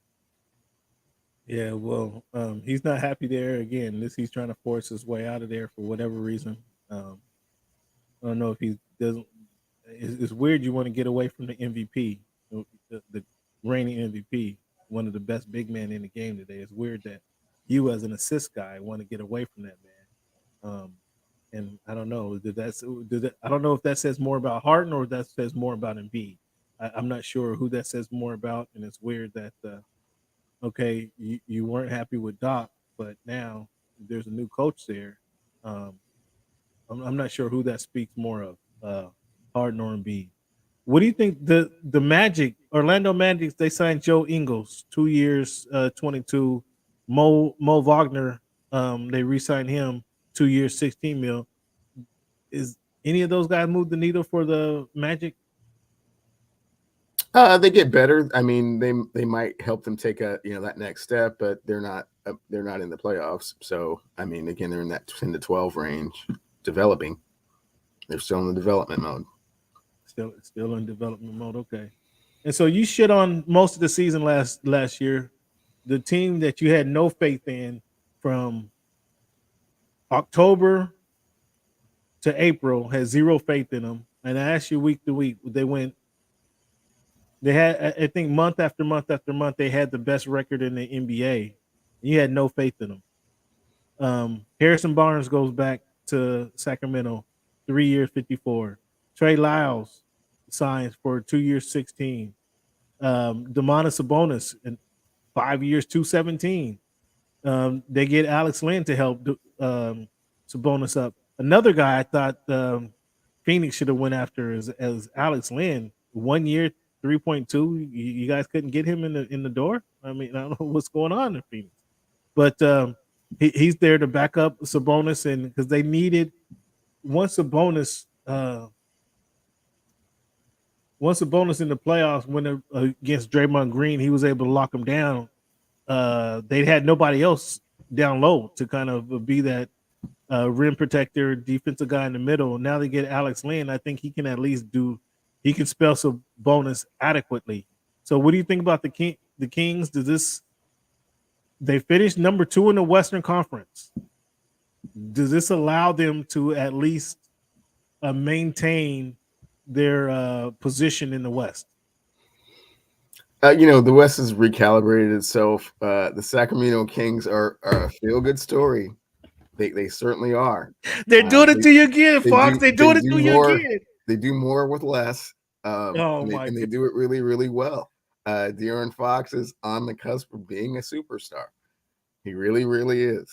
Yeah, well, he's not happy there again. He's trying to force his way out of there for whatever reason. I don't know if he doesn't. It's weird. You want to get away from the MVP, the reigning MVP, one of the best big men in the game today. It's weird that you, as an assist guy, want to get away from that man. And I don't know. I don't know if that says more about Harden or if that says more about Embiid. I'm not sure who that says more about. And it's weird that okay, you weren't happy with Doc, but now there's a new coach there. I'm not sure who that speaks more of, Harden or Embiid. What do you think the Magic, Orlando Magic, they signed Joe Ingles, 2 years, 22. Mo Wagner, they re-signed him 2 years, 16 mil. Is any of those guys move the needle for the Magic? They get better. I mean, they might help them take that next step, but they're not in the playoffs. So I mean, again, they're in that 10 to 12 range, developing. They're still in the development mode. Still in development mode. Okay. And so you shit on most of the season last year. The team that you had no faith in from October to April had zero faith in them. And I asked you week to week, they had, I think, month after month after month, they had the best record in the NBA. You had no faith in them. Harrison Barnes goes back to Sacramento, 3 years, 54. Trey Lyles signs for 2 years, 16. Demonis Sabonis in 5 years, 217. They get Alex Lynn to help Sabonis up. Another guy I thought Phoenix should have went after as Alex Lynn, 1 year, 3.2. You guys couldn't get him in the door. I mean, I don't know what's going on in Phoenix, but he's there to back up Sabonis, and because they needed once Sabonis in the playoffs when against Draymond Green, he was able to lock him down. They had nobody else down low to kind of be that rim protector, defensive guy in the middle. Now they get Alex Len. I think he can at least he can spell Sabonis adequately. So what do you think about the Kings? They finished number 2 in the Western Conference. Does this allow them to at least maintain their position in the West? The West has recalibrated itself. The Sacramento Kings are a feel-good story. They certainly are. They're doing it to you again, Fox. They're doing it to you again. They do more with less. And they do it really, really well. De'Aaron Fox is on the cusp of being a superstar. He really, really is.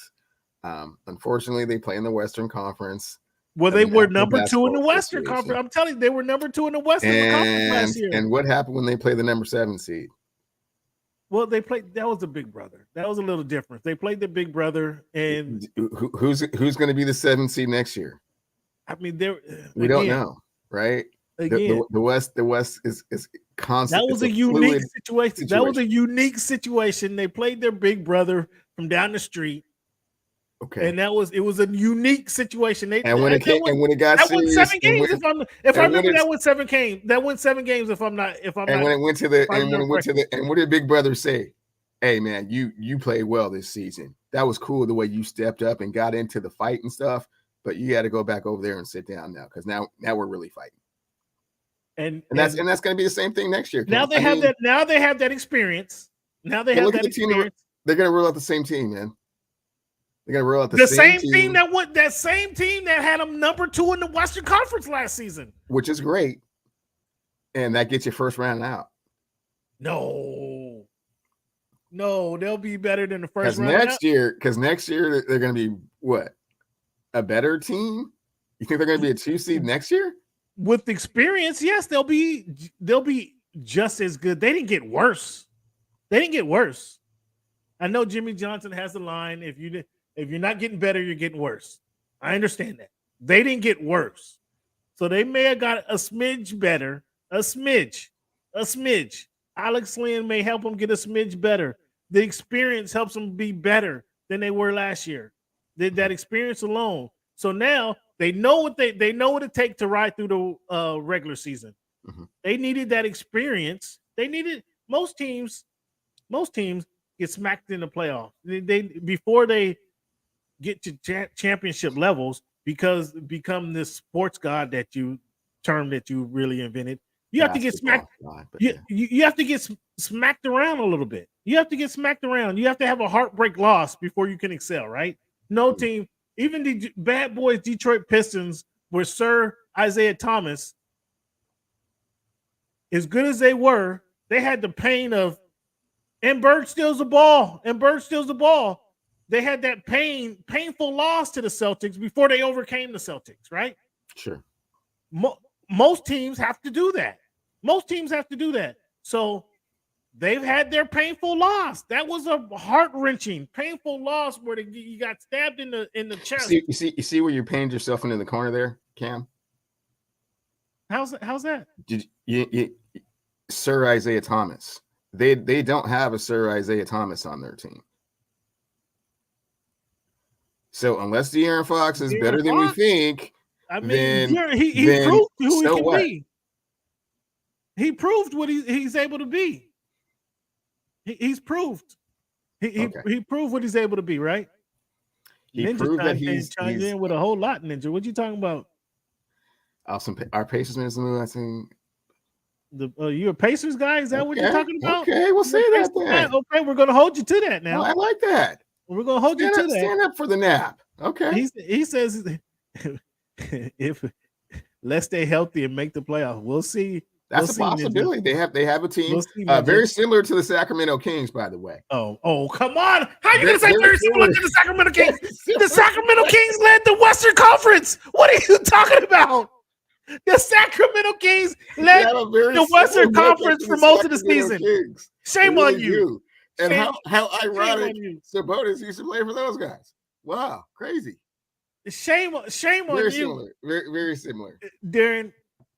Unfortunately, they play in the Western Conference. Well, they were number 2 in the Western Conference. I'm telling you, they were number 2 in the Western Conference last year. And what happened when they played the number 7 seed? Well, they played. That was a big brother. That was a little different. They played the big brother, and who's going to be the 7 seed next year? I mean, we don't know, right? Again, the West is constant. That was a unique situation. That was a unique situation. They played their big brother from down the street. Okay, and it was a unique situation. When it got serious, won 7 games. If I remember, that won 7 games. That won 7 games. When it went to the and what did Big Brother say? Hey man, you played well this season. That was cool the way you stepped up and got into the fight and stuff. But you got to go back over there and sit down now because now we're really fighting. And that's going to be the same thing next year. Now they have that experience. Now they have that experience. They're going to roll out the same team, man. They're going to roll out the same team that same team that had them number 2 in the Western Conference last season, which is great, and that gets you first round out. No, they'll be better than the first round. Because next year they're going to be what? A better team? You think they're going to be a 2 seed next year? With experience, yes, they'll be just as good. They didn't get worse. I know Jimmy Johnson has the line: if you're not getting better, you're getting worse. I understand that. They didn't get worse. So they may have got a smidge better, a smidge. Alex Len may help them get a smidge better. The experience helps them be better than they were last year. That experience alone. So now they know what it takes to ride through the regular season. Mm-hmm. They needed that experience. Most teams get smacked in the playoffs. They before they get to championship levels because become this sports god that you really invented. You have to get smacked. You have to get smacked around a little bit. You have to get smacked around. You have to have a heartbreak loss before you can excel, right? No team, even the bad boys Detroit Pistons, where Sir Isaiah Thomas, as good as they were, they had the pain of, and Bird steals the ball. They had that painful loss to the Celtics before they overcame the Celtics, right? Sure. Most teams have to do that. So they've had their painful loss. That was a heart-wrenching, painful loss where you got stabbed in the chest. You see where you painted yourself into the corner there, Cam? How's that? Sir Isaiah Thomas. They don't have a Sir Isaiah Thomas on their team. So unless De'Aaron Fox is better than we think, I mean, he proved who he can be. He proved what he's able to be. He's proved. He proved what he's able to be, right? He proved that he's in with a whole lot, Ninja. What you talking about? Our Pacers man is I think. You a Pacers guy? Is that what you're talking about? Okay, we'll say that then. Okay, we're gonna hold you to that now. Oh, I like that. We're gonna hold you to that. Stand up for the nap. Okay. He says if let's stay healthy and make the playoffs. We'll see. That's a possibility. Ninja. They have a team very similar to the Sacramento Kings, by the way. Oh, come on! How are you gonna say very similar to the Sacramento Kings? The Sacramento Kings led the Western Conference. What are you talking about? The Sacramento Kings led the Western Conference for most of the season. Kings. Shame on you. Do. And how ironic Sabonis used to play for those guys. Wow, crazy. Shame on very you. Similar. Very similar. Darren,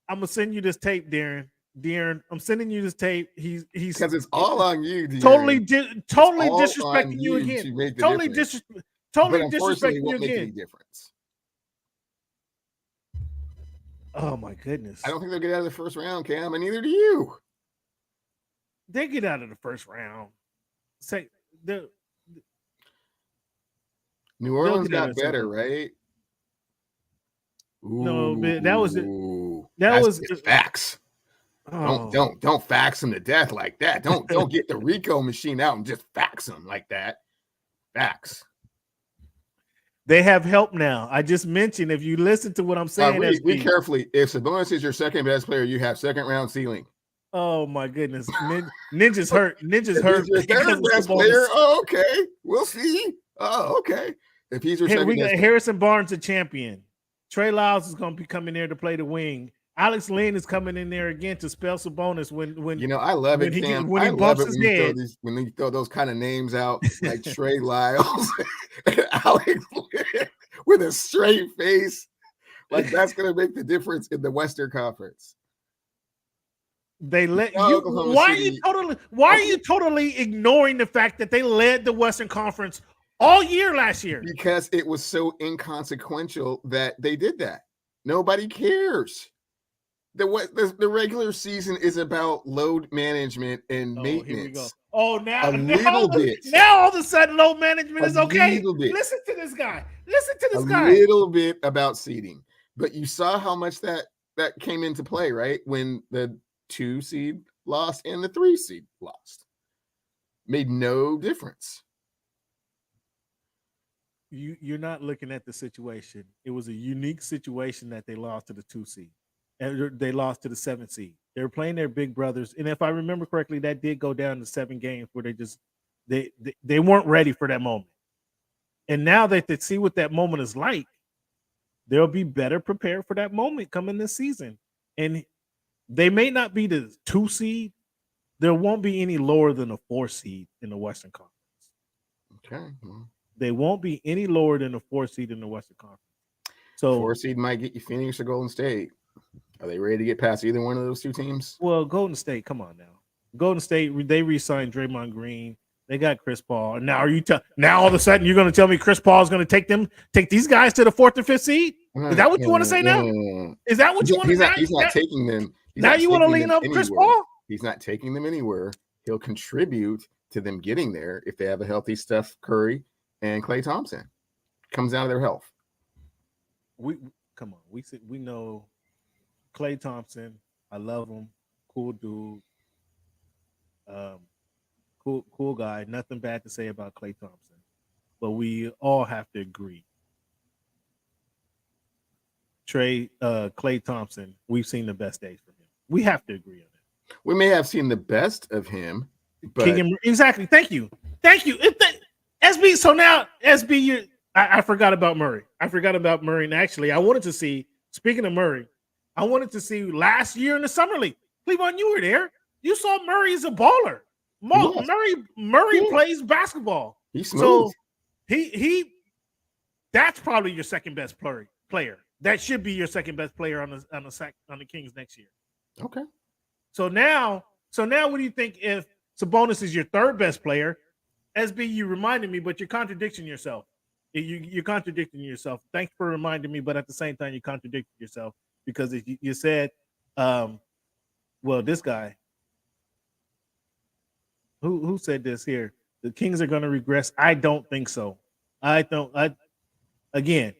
I'm gonna send you this tape, Darren. I'm sending you this tape. He's because it's all on you. Darren. Totally disrespecting you again. Totally disrespecting you again. Any difference. Oh my goodness! I don't think they'll get out of the first round, Cam, and neither do you. They get out of the first round. Say New Orleans got better, right? Ooh, no, but that was facts. Oh. Don't fax them to death like that. Don't get the Rico machine out and just fax them like that. Facts. They have help now. I just mentioned, if you listen to what I'm saying, read carefully. If Sabonis is your second best player, you have second round ceiling. Oh my goodness, Ninja's hurt. Ninja's hurt. Your third best player. Oh, okay. We'll see. Oh, okay. If he's your second, we got Harrison Barnes, a champion. Trey Lyles is going to be coming there to play the wing. Alex Lynn is coming in there again to spell Sabonis when I love it, Cam. When he bumps his head. When you throw those kind of names out like Trey Lyles and Alex Lynn with a straight face, like that's going to make the difference in the Western Conference. They let you. Why are you totally ignoring the fact that they led the Western Conference all year last year? Because it was so inconsequential that they did that. Nobody cares. The regular season is about load management and maintenance. Here we go. Oh, now all of a sudden load management is okay. Listen to this guy. A little bit about seeding, but you saw how much that came into play, right? When the 2 seed lost and the 3 seed lost, made no difference. You're not looking at the situation. It was a unique situation that they lost to the 2 seed. And they lost to the 7 seed. They were playing their big brothers, and if I remember correctly, that did go down to 7 games where they weren't ready for that moment. And now that they see what that moment is like, they'll be better prepared for that moment coming this season. And they may not be the 2 seed. There won't be any lower than a 4 seed in the Western Conference. Okay. Well. They won't be any lower than a 4 seed in the Western Conference. So 4 seed might get you Phoenix or Golden State. Are they ready to get past either one of those 2 teams? Well, Golden State, come on now. Golden State, they re-signed Draymond Green. They got Chris Paul. And now now all of a sudden you're going to tell me Chris Paul is going to take these guys to the 4th or 5th seed? Is that what you want to say now? Is that what you want to say? He's not taking them. Now you want to lean up Chris Paul? He's not taking them anywhere. He'll contribute to them getting there if they have a healthy Steph Curry and Klay Thompson. Comes out of their health. We know Klay Thompson. I love him. Cool dude. Cool guy. Nothing bad to say about Klay Thompson. But we all have to agree. Klay Thompson, we've seen the best days from him. We have to agree on that. We may have seen the best of him, but exactly. Thank you. SB. So now, SB, I forgot about Murray. And actually, I wanted to see, speaking of Murray, I wanted to see last year in the Summer League. Cleveland, you were there. You saw Murray as a baller. Murray plays basketball. He's smooth. So he that's probably your second best player. That should be your second best player on the Kings next year. Okay. So now what do you think if Sabonis is your third best player? SB, you reminded me, but you're contradicting yourself. You're contradicting yourself. Thanks for reminding me, but at the same time, you contradicted yourself because you said, this guy, who said this here? The Kings are going to regress. I don't think so. Again.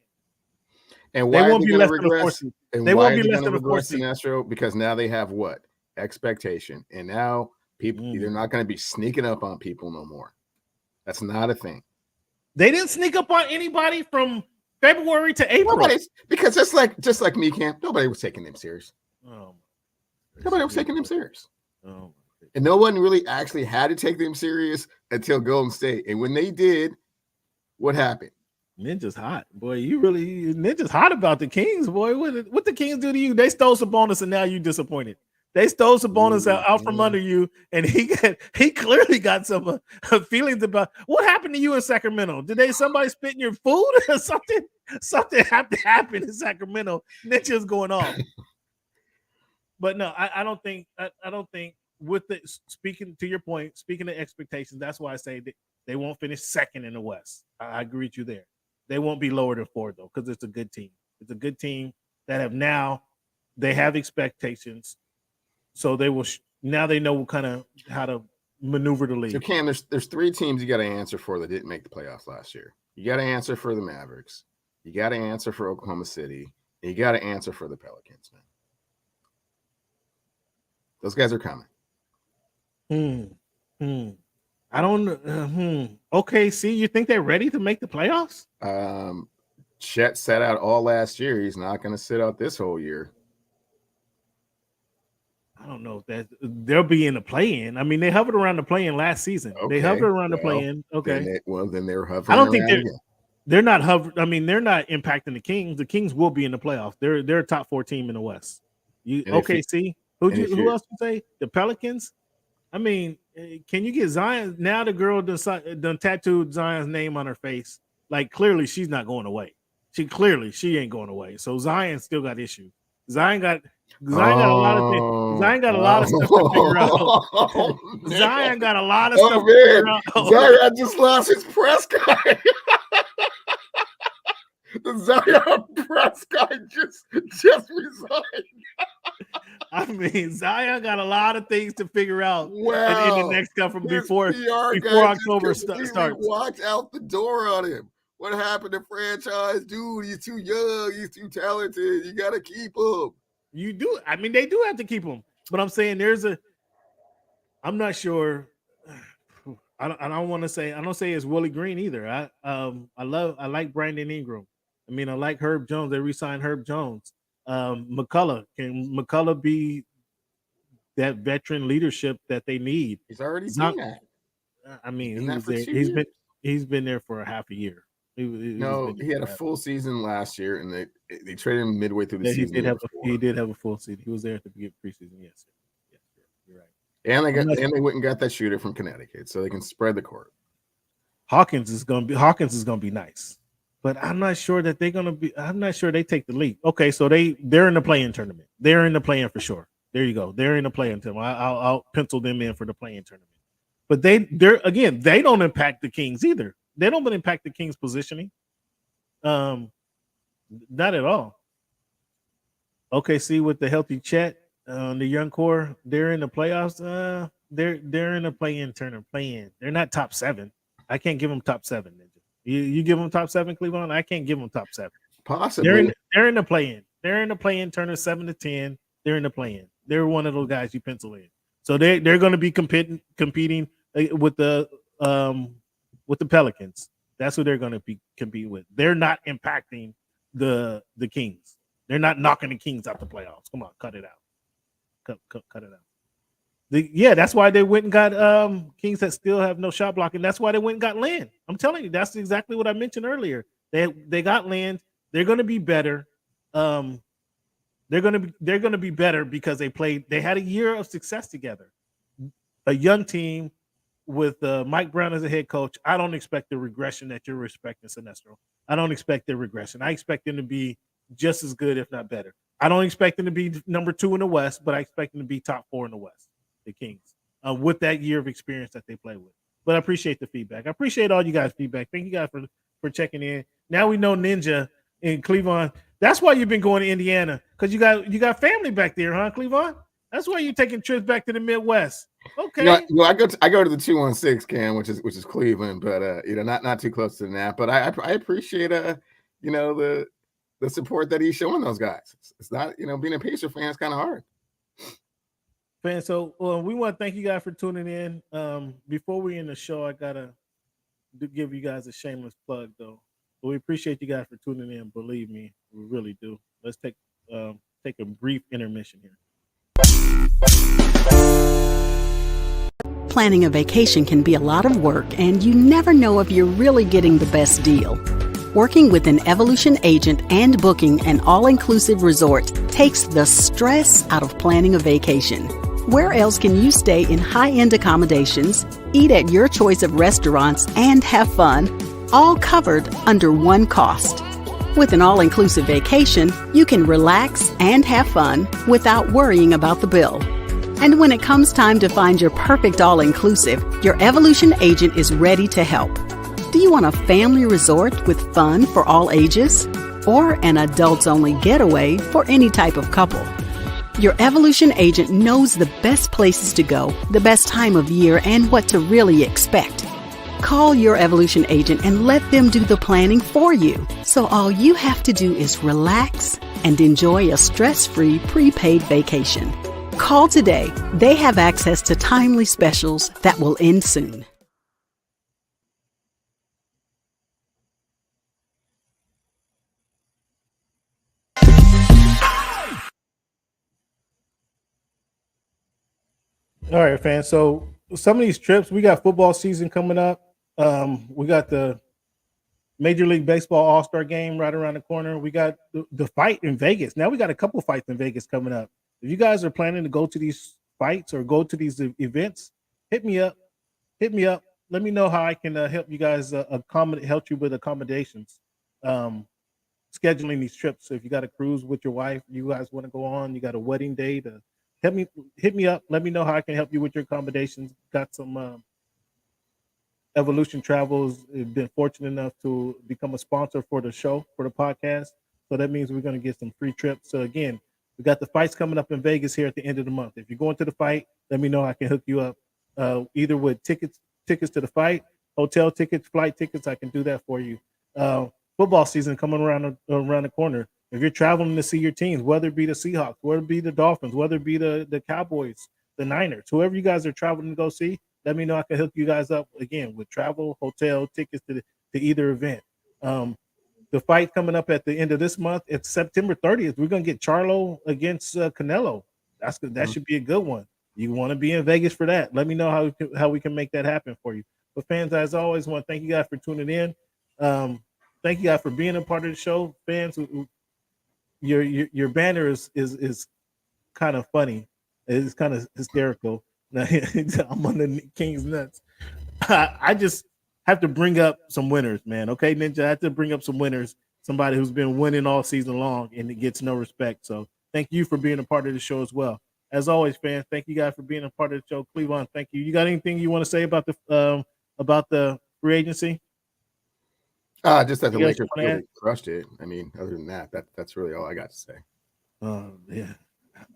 And why won't be less than a 4 seed. They won't be less than a 4 seed. Because now they have what? Expectation. And now people, they're not going to be sneaking up on people no more. That's not a thing. They didn't sneak up on anybody from February to April. Because just like me, Cam, nobody was taking them serious. Nobody was taking them serious. And no one really actually had to take them serious until Golden State. And when they did, what happened? Ninja's hot, boy. Ninja's hot about the Kings, boy. What the Kings do to you? They stole Sabonis, and now you disappointed. They stole Sabonis out from under you, and he clearly got some feelings about what happened to you in Sacramento. Did somebody spit in your food or something? Something have to happen in Sacramento. Ninja's going off. But no, I don't think with the speaking to your point, speaking of expectations, that's why I say they won't finish second in the West. I agree with you there. They won't be lower than 4 though, because it's a good team. It's a good team that they have expectations. So they will now they know kind of how to maneuver the league. So Cam, there's 3 teams you got to answer for that didn't make the playoffs last year. You got to answer for the Mavericks. You got to answer for Oklahoma City. And you got to answer for the Pelicans, man. Those guys are coming. I don't. Okay, see, you think they're ready to make the playoffs? Chet sat out all last year. He's not going to sit out this whole year. I don't know if they'll be in the play-in. I mean, they hovered around the play-in last season. Okay, they hovered around the play-in. Okay. Then they're hovering. I don't think they're not hovering. I mean, they're not impacting the Kings. The Kings will be in the playoffs. They're a top 4 team in the West. See? Who else you say? The Pelicans? I mean, can you get Zion? Now the girl done tattooed Zion's name on her face. Like, clearly she's not going away. She ain't going away. So Zion still got issues. Zion got a lot of things. Zion got a lot of stuff to figure out. Zion got a lot of stuff to figure out. Zion just lost his press guy. The Zion press guy just resigned. I mean, Zion got a lot of things to figure out in the next couple before October starts. Watch out the door on him. What happened to franchise? Dude, he's too young. He's too talented. You got to keep him. You do. I mean, they do have to keep him. But I'm saying I'm not sure. I don't say it's Willie Green either. I like Brandon Ingram. I mean, I like Herb Jones. They re-signed Herb Jones. McCullough. Can McCullough be that veteran leadership that they need? He's already been that. I mean, he's been there for a half a year. He had a full season last year, and they traded him midway through the season. He did have a full season. He was there at the beginning of preseason. Yes, you're right. And they went and got that shooter from Connecticut, so they can spread the court. Hawkins is gonna be nice, but I'm not sure that they're gonna be. I'm not sure they take the leap. Okay, so they're in the play-in tournament. They're in the play-in for sure. There you go. They're in the play-in tournament. I'll pencil them in for the play-in tournament. But they don't impact the Kings either. They don't impact the Kings' positioning. Not at all. Okay, see, with the healthy Chet, the young core, they're in the playoffs. They're in the play-in tournament. Play-in. They're not top 7. I can't give them top 7. You give them top 7, Cleveland. I can't give them top 7. Possibly. They're in the play-in. They're in the play-in tournament 7 to 10. They're in the play-in. They're one of those guys you pencil in. So they're going to be competing with the Pelicans. That's who they're going to compete with. They're not impacting the Kings. They're not knocking the Kings out the playoffs. Come on, cut it out. Cut it out. That's why they went and got Kings that still have no shot blocking. That's why they went and got Land. I'm telling you, that's exactly what I mentioned earlier. They got Land. They're going to be better. They're going to be better because they had a year of success together. A young team with Mike Brown as a head coach. I don't expect the regression that you're expecting, Sinestro. I don't expect the regression. I expect them to be just as good, if not better. I don't expect them to be number 2 in the West, but I expect them to be top 4 in the West, the Kings, with that year of experience that they play with. But I appreciate the feedback. I appreciate all you guys' feedback. Thank you guys for checking in. Now we know Ninja in Cleveland. That's why you've been going to Indiana, because you got family back there, huh, Cleveland? That's why you're taking trips back to the Midwest. Okay. I go to the 216, Cam, which is Cleveland, but not too close to that. But I appreciate the support that he's showing those guys. It's not, being a Pacer fan is kind of hard. So we want to thank you guys for tuning in. Before we end the show, I gotta give you guys a shameless plug though. But we appreciate you guys for tuning in. Believe me, we really do. Let's take a brief intermission here. Planning a vacation can be a lot of work, and you never know if you're really getting the best deal. Working with an Evolution agent and booking an all-inclusive resort takes the stress out of planning a vacation. Where else can you stay in high-end accommodations, eat at your choice of restaurants, and have fun, all covered under one cost? With an all-inclusive vacation, you can relax and have fun without worrying about the bill. And when it comes time to find your perfect all-inclusive, your Evolution agent is ready to help. Do you want a family resort with fun for all ages? Or an adults-only getaway for any type of couple? Your Evolution agent knows the best places to go, the best time of year, and what to really expect. Call your Evolution agent and let them do the planning for you. So all you have to do is relax and enjoy a stress-free prepaid vacation. Call today. They have access to timely specials that will end soon. All right, fans. So some of these trips, we got football season coming up. We got the Major League Baseball All-Star game right around the corner. We got the fight in Vegas. Now we got a couple fights in Vegas coming up. If you guys are planning to go to these fights or go to these events, hit me up. Hit me up. Let me know how I can help you guys help you with accommodations. Scheduling these trips. So if you got a cruise with your wife, you guys want to go on, you got a wedding day, to hit me up. Let me know how I can help you with your accommodations. Got some Evolution Travels been fortunate enough to become a sponsor for the show, for the podcast. So that means we're going to get some free trips. So again, we got the fights coming up in Vegas here at the end of the month. If you're going to the fight, let me know. I can hook you up either with tickets to the fight, hotel tickets, flight tickets. I can do that for you. Football season coming around the corner. If you're traveling to see your teams, whether it be the Seahawks, whether it be the Dolphins, whether it be the Cowboys, the Niners, whoever you guys are traveling to go see, let me know. I can hook you guys up again with travel, hotel, tickets to either event. The fight coming up at the end of this month, it's September 30th. We're gonna get Charlo against Canelo. That should be a good one. You want to be in Vegas for that? Let me know how we can make that happen for you. But fans, as always, want to thank you guys for tuning in. Thank you guys for being a part of the show. Fans, your banner is kind of funny. It's kind of hysterical. I'm on the King's nuts. I just have to bring up some winners, man. Okay, Ninja, I have to bring up some winners. Somebody who's been winning all season long and it gets no respect. So thank you for being a part of the show as well. As always, fans, thank you guys for being a part of the show. Cleveland, thank you. You got anything you want to say about the free agency? Just that the Lakers really crushed it. I mean, other than that's really all I got to say. Yeah.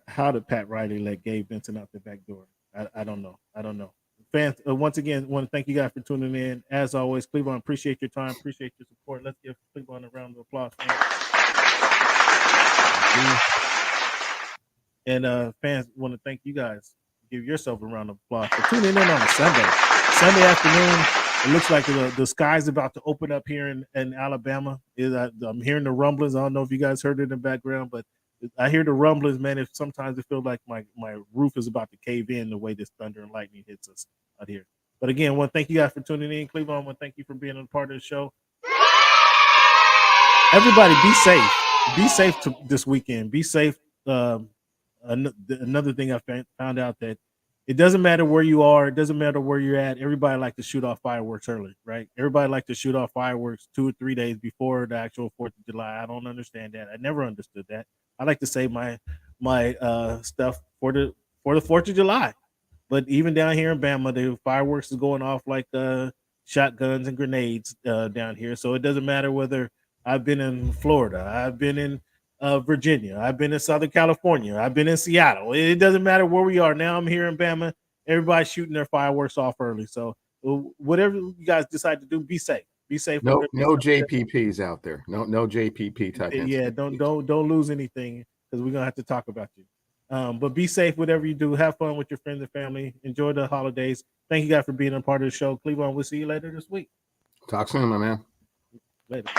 How did Pat Riley let Gabe Vincent out the back door? I don't know. Fans, once again, want to thank you guys for tuning in. As always, Cleveland, appreciate your time, appreciate your support. Let's give Cleveland a round of applause. And fans, want to thank you guys. Give yourself a round of applause for tuning in on a Sunday afternoon. It looks like the sky's about to open up here in Alabama. I'm hearing the rumblings. I don't know if you guys heard it in the background, but I hear the rumblings, man. Sometimes it feels like my roof is about to cave in the way this thunder and lightning hits us out here. But again, I want to thank you guys for tuning in. Cleveland, I want to thank you for being a part of the show. Everybody, be safe. Be safe this weekend. Be safe. Another thing I found out that it doesn't matter where you are. It doesn't matter where you're at. Everybody like to shoot off fireworks early, right? Everybody like to shoot off fireworks 2 or 3 days before the actual 4th of July. I don't understand that. I never understood that. I like to save my stuff for the 4th of July. But even down here in Bama, the fireworks is going off like shotguns and grenades down here. So it doesn't matter whether I've been in Florida, I've been in Virginia, I've been in Southern California, I've been in Seattle. It doesn't matter where we are. Now I'm here in Bama. Everybody's shooting their fireworks off early. So whatever you guys decide to do, be safe. Be safe. No JPPs out there. No JPP type. Yeah, don't lose anything because we're gonna have to talk about you. But be safe, whatever you do. Have fun with your friends and family. Enjoy the holidays. Thank you guys for being a part of the show. Cleveland, we'll see you later this week. Talk soon, my man. Later.